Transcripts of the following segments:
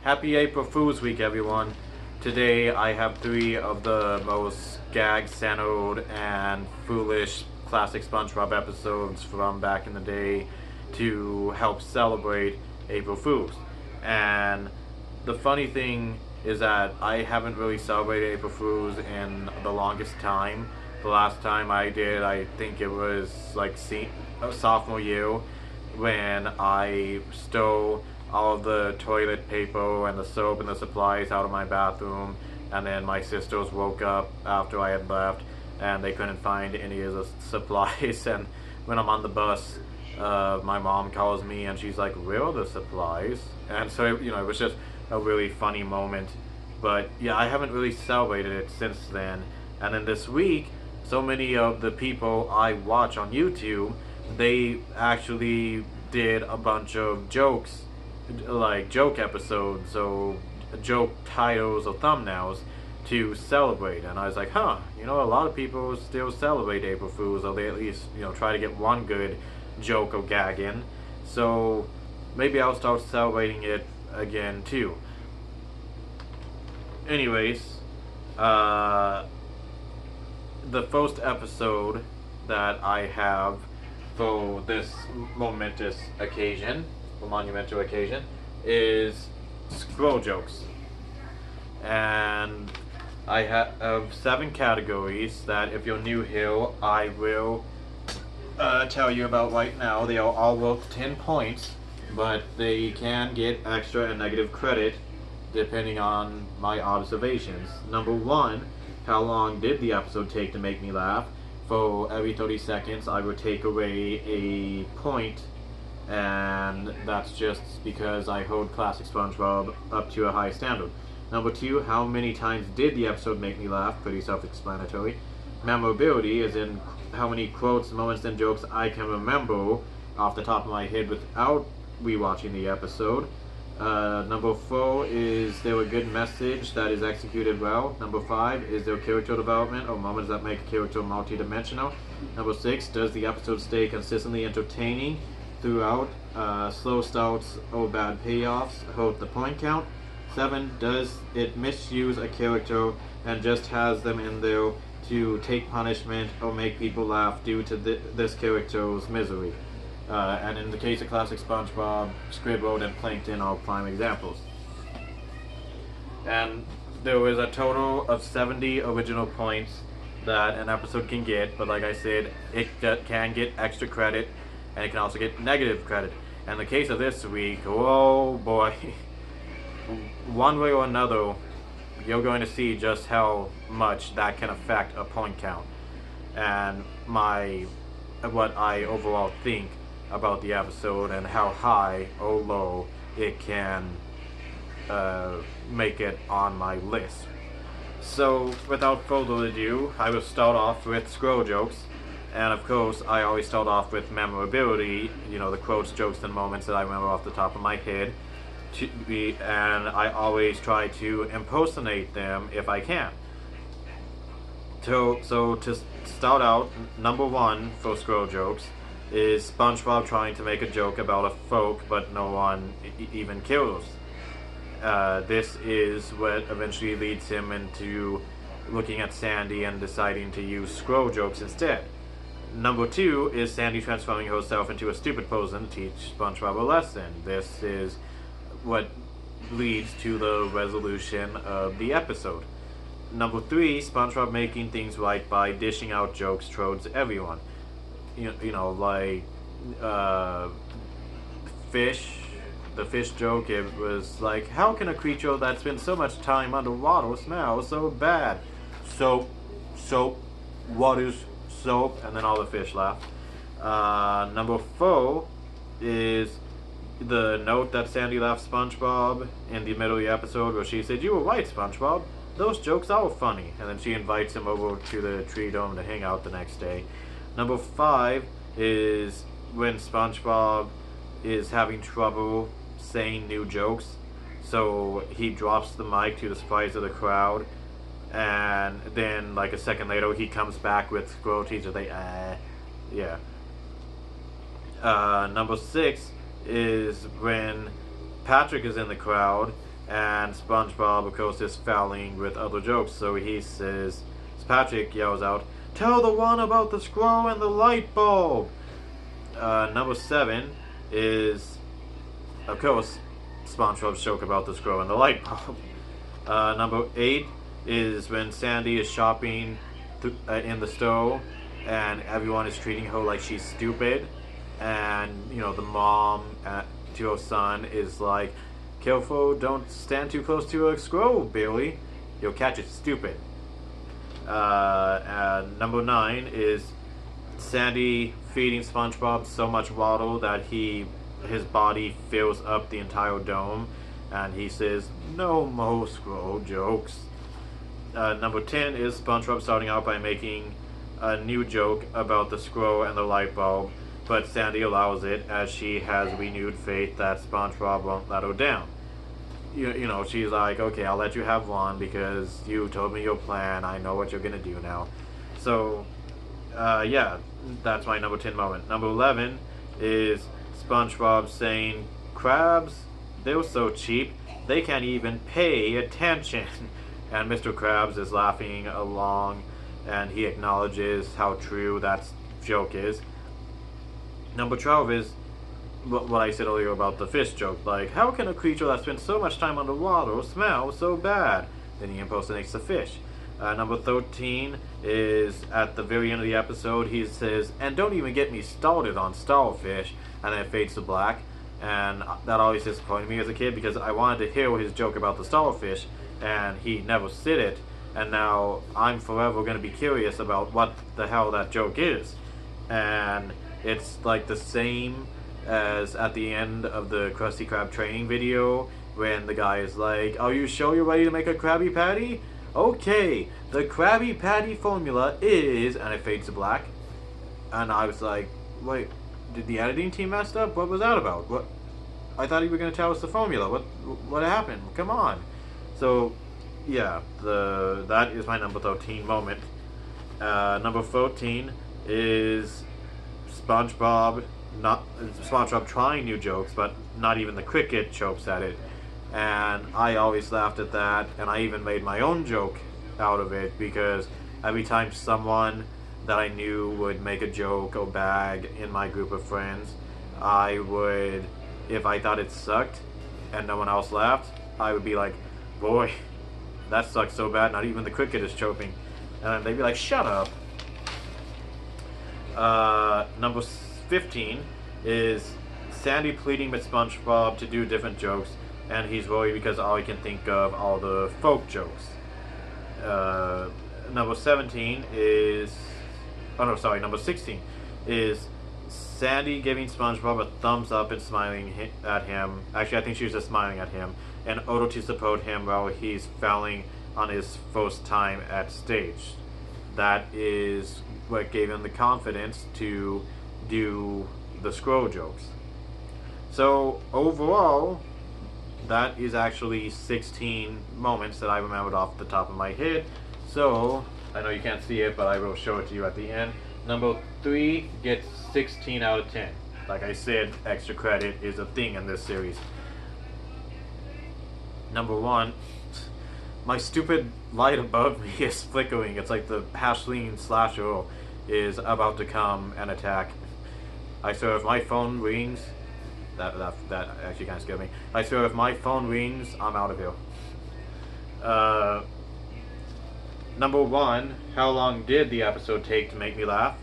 Happy April Fool's Week, everyone. Today I have three of the most gag-centered and foolish classic SpongeBob episodes from back in the day to help celebrate April Fools. And the funny thing is that I haven't really celebrated April Fools in the longest time. The last time I did, I think it was like sophomore year when I stole all of the toilet paper and the soap and the supplies out of my bathroom, and then my sisters woke up after I had left and they couldn't find any of the supplies. And when I'm on the bus, my mom calls me and she's like, "Where are the supplies?" And so it was just a really funny moment. But yeah, I haven't really celebrated it since then. And then this week, so many of the people I watch on YouTube, they actually did a bunch of jokes, like joke episodes or joke titles or thumbnails to celebrate. And I was like, a lot of people still celebrate April Fools, or they at least try to get one good joke or gag in. So maybe I'll start celebrating it again too. Anyways, the first episode that I have for this monumental occasion is scroll jokes. And I have 7 categories that, if you're new here, I will tell you about right now. They are all worth 10 points, but they can get extra and negative credit depending on my observations. Number 1, how long did the episode take to make me laugh? For every 30 seconds, I would take away a point, and that's just because I hold classic SpongeBob up to a high standard. Number 2, how many times did the episode make me laugh? Pretty self-explanatory. Memorability, as in how many quotes, moments, and jokes I can remember off the top of my head without rewatching the episode. Number 4, is there a good message that is executed well? Number 5, is there character development or moments that make a character multi-dimensional? Number 6, does the episode stay consistently entertaining throughout? Slow starts or bad payoffs hurt the point count? 7, does it misuse a character and just has them in there to take punishment or make people laugh due to this character's misery? And in the case of classic SpongeBob, Squidward and Plankton are prime examples. And there was a total of 70 original points that an episode can get, but like I said, it can get extra credit, and it can also get negative credit. And in the case of this week, oh boy, one way or another, you're going to see just how much that can affect a point count, and what I overall think about the episode, and how high or low it can make it on my list. So without further ado, I will start off with scroll jokes. And of course, I always start off with memorability, the quotes, jokes, and moments that I remember off the top of my head. And I always try to impersonate them if I can. So to start out, number 1 for scroll jokes is SpongeBob trying to make a joke about a folk, but no one even kills. This is what eventually leads him into looking at Sandy and deciding to use scroll jokes instead. Number 2 is Sandy transforming herself into a stupid person to teach SpongeBob a lesson. This is what leads to the resolution of the episode. Number 3, SpongeBob making things right by dishing out jokes towards everyone. Like fish. The fish joke, it was like, how can a creature that spends so much time underwater smell so bad? Soap, what is soap? And then all the fish laugh. Number 4 is the note that Sandy left SpongeBob in the middle of the episode, where she said, "You were right, SpongeBob. Those jokes are funny." And then she invites him over to the tree dome to hang out the next day. Number 5 is when SpongeBob is having trouble saying new jokes, so he drops the mic to the surprise of the crowd, and then like a second later he comes back with squirrel teeth. Yeah. Number 6 is when Patrick is in the crowd And SpongeBob, of course, is fouling with other jokes, so he says, Patrick yells out, "Tell the one about the scroll and the light bulb!" Number 7 is, of course, SpongeBob's joke about the scroll and the light bulb. Number 8 is when Sandy is shopping in the store and everyone is treating her like she's stupid. And, the mom to her son is like, "Careful, don't stand too close to a scroll, Billy. You'll catch it, stupid." And number 9 is Sandy feeding SpongeBob so much water that his body fills up the entire dome, and he says, "No more scroll jokes." Number 10 is SpongeBob starting out by making a new joke about the scroll and the light bulb, but Sandy allows it as she has renewed faith that SpongeBob won't let her down. She's like, "Okay, I'll let you have one because you told me your plan. I know what you're gonna do now." So, yeah, that's my number 10 moment. Number 11 is SpongeBob saying, "Crabs, they're so cheap, they can't even pay attention." And Mr. Krabs is laughing along, and he acknowledges how true that joke is. Number 12 is what I said earlier about the fish joke. Like, how can a creature that spends so much time underwater smell so bad? Then he impersonates the fish. Number 13 is at the very end of the episode, he says, "And don't even get me started on starfish," and then it fades to black. And that always disappointed me as a kid because I wanted to hear his joke about the starfish, and he never said it. And now I'm forever going to be curious about what the hell that joke is. And it's like the same as at the end of the Krusty Krab training video when the guy is like, "Are you sure you're ready to make a Krabby Patty? Okay, the Krabby Patty formula is," and it fades to black. And I was like, wait, did the editing team mess up? What was that about? What? I thought you were going to tell us the formula. What happened? Come on. So, yeah, that is my number 13 moment. Number 14 is SpongeBob trying new jokes, but not even the cricket chokes at it. And I always laughed at that, and I even made my own joke out of it, because every time someone that I knew would make a joke or bag in my group of friends, I would, if I thought it sucked and no one else laughed, I would be like, "Boy, that sucks so bad, not even the cricket is choking." And they'd be like, "Shut up." Number 15 is Sandy pleading with SpongeBob to do different jokes, and he's worried because all he can think of all the folk jokes. Number 16 is Sandy giving SpongeBob a thumbs up and smiling at him. Actually, I think she was just smiling at him in order to support him while he's fouling on his first time at stage. That is what gave him the confidence to do the scroll jokes. So overall, that is actually 16 moments that I remembered off the top of my head. So I know you can't see it, but I will show it to you at the end. Number 3 gets 16 out of 10. Like I said, extra credit is a thing in this series. Number 1, my stupid light above me is flickering. It's like the Hashleen slasher is about to come and attack. I swear if my phone rings, that actually kind of scared me. I swear if my phone rings, I'm out of here. Number 1, how long did the episode take to make me laugh?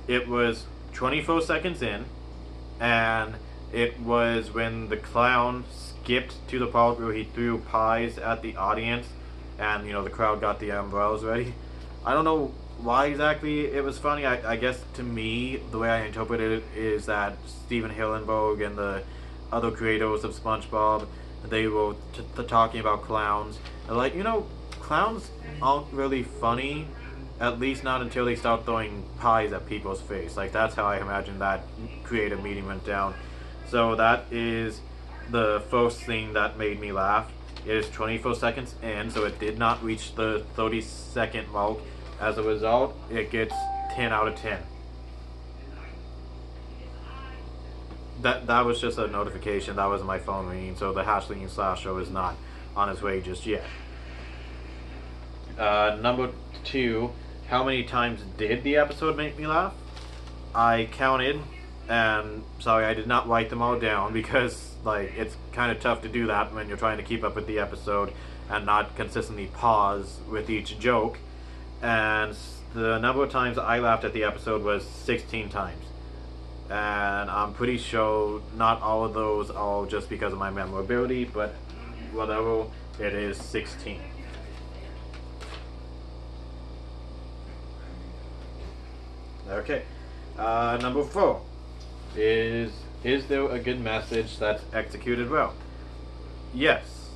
It was 24 seconds in, and it was when the clown skipped to the part where he threw pies at the audience, and the crowd got the umbrellas ready. I don't know why exactly it was funny. I guess to me, the way I interpreted it is that Steven Hillenburg and the other creators of SpongeBob, they were talking about clowns. And like, clowns aren't really funny, at least not until they start throwing pies at people's face. Like, that's how I imagine that creative meeting went down. So that is the first thing that made me laugh. It is 24 seconds in, so it did not reach the 30-second mark. As a result, it gets 10 out of 10. That was just a notification. That wasn't my phone ringing, so the Hashling slasher is not on his way just yet. Number 2, how many times did the episode make me laugh? I counted, and sorry, I did not write them all down because like it's kind of tough to do that when you're trying to keep up with the episode and not consistently pause with each joke. And the number of times I laughed at the episode was 16 times. And I'm pretty sure not all of those are just because of my memorability, but whatever, it is 16. Okay. Number 4 is there a good message that's executed well? Yes.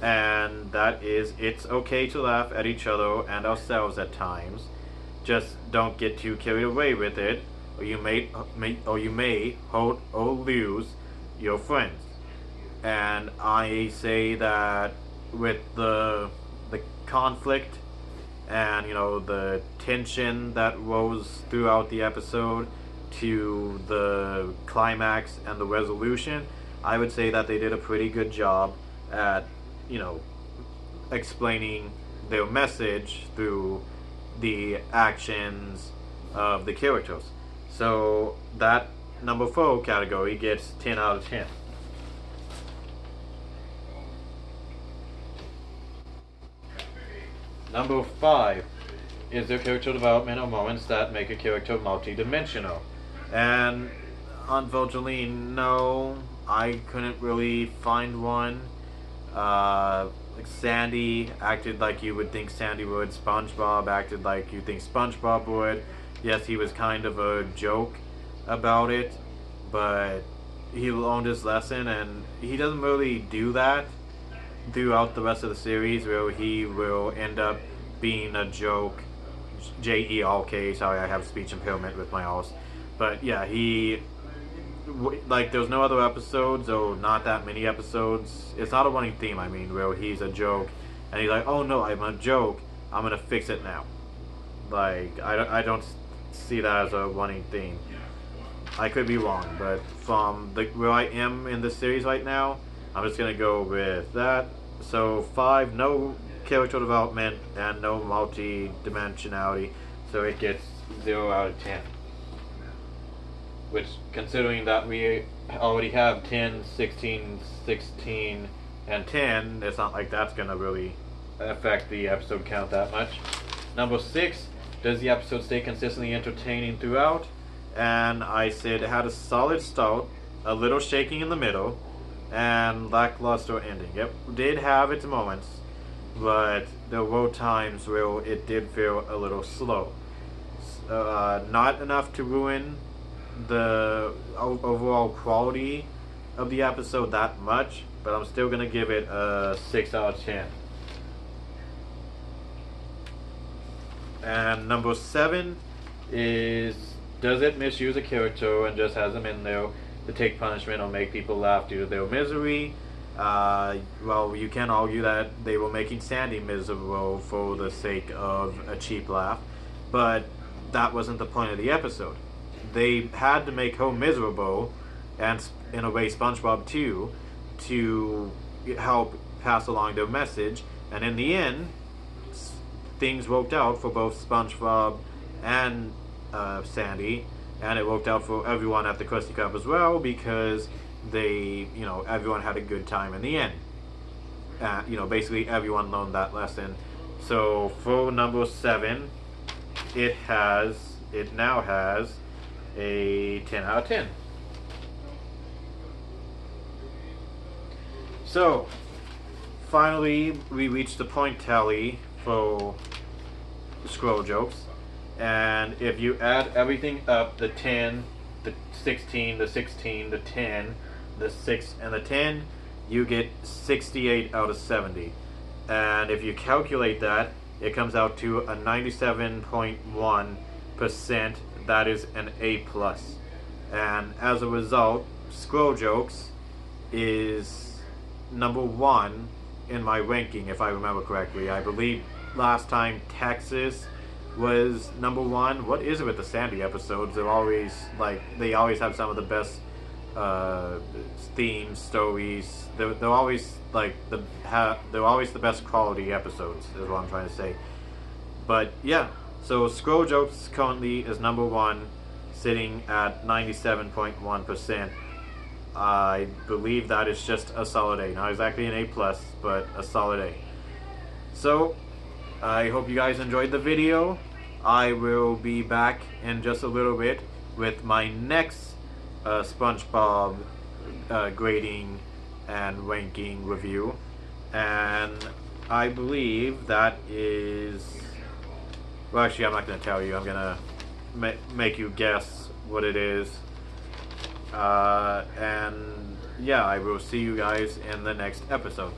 And that is, it's okay to laugh at each other and ourselves at times. Just don't get too carried away with it, or you may hurt or lose your friends. And I say that with the conflict and the tension that rose throughout the episode to the climax and the resolution, I would say that they did a pretty good job at explaining their message through the actions of the characters. So that number 4 category gets 10 out of 10. Number 5 is there character development or moments that make a character multi-dimensional. And unfortunately, no, I couldn't really find one. Like Sandy acted like you would think Sandy would. SpongeBob acted like you think SpongeBob would. Yes, he was kind of a joke about it, but he learned his lesson, and he doesn't really do that throughout the rest of the series, where he will end up being a joke. J-E-R-K, sorry, I have speech impairment with my R's. But yeah, there's no other episodes, or not that many episodes. It's not a running theme, I mean, where he's a joke, and he's like, oh no, I'm a joke, I'm gonna fix it now. Like, I don't see that as a running theme. I could be wrong, but from where I am in this series right now, I'm just gonna go with that. So 5, no character development and no multi-dimensionality, so it gets 0 out of 10. Which, considering that we already have 10, 16, 16, and 10, it's not like that's gonna really affect the episode count that much. Number 6, does the episode stay consistently entertaining throughout? And I said it had a solid start, a little shaking in the middle, and lackluster ending. It did have its moments, but there were times where it did feel a little slow. Not enough to ruin the overall quality of the episode that much, but I'm still gonna give it a 6 out of 10. And number 7 is, does it misuse a character and just has them in there to take punishment or make people laugh due to their misery? Well, you can argue that they were making Sandy miserable for the sake of a cheap laugh, but that wasn't the point of the episode. They had to make her miserable, and in a way SpongeBob too, to help pass along their message, and in the end, things worked out for both SpongeBob and Sandy, and it worked out for everyone at the Krusty Krab as well, because they, everyone had a good time in the end. Basically everyone learned that lesson. So for number 7, it now has a 10 out of 10. So finally we reached the point tally for scroll jokes, and if you add everything up, the 10, the 16, the 16, the 10, the 6, and the 10, you get 68 out of 70. And if you calculate that, it comes out to a 97.1%. That is an A+. And as a result, scroll jokes is number 1 in my ranking, if I remember correctly. I believe last time Texas was number 1. What is it with the Sandy episodes? They're always they always have some of the best uh, themes, stories. They're always like they're always the best quality episodes. Is what I'm trying to say. But yeah, so Scroll Jokes currently is number one, sitting at 97.1%. I believe that is just a solid A. Not exactly an A plus, but a solid A. So I hope you guys enjoyed the video. I will be back in just a little bit with my next Spongebob grading and ranking review, and I believe that is, well, actually I'm not going to tell you. I'm going to make you guess what it is, and yeah, I will see you guys in the next episode.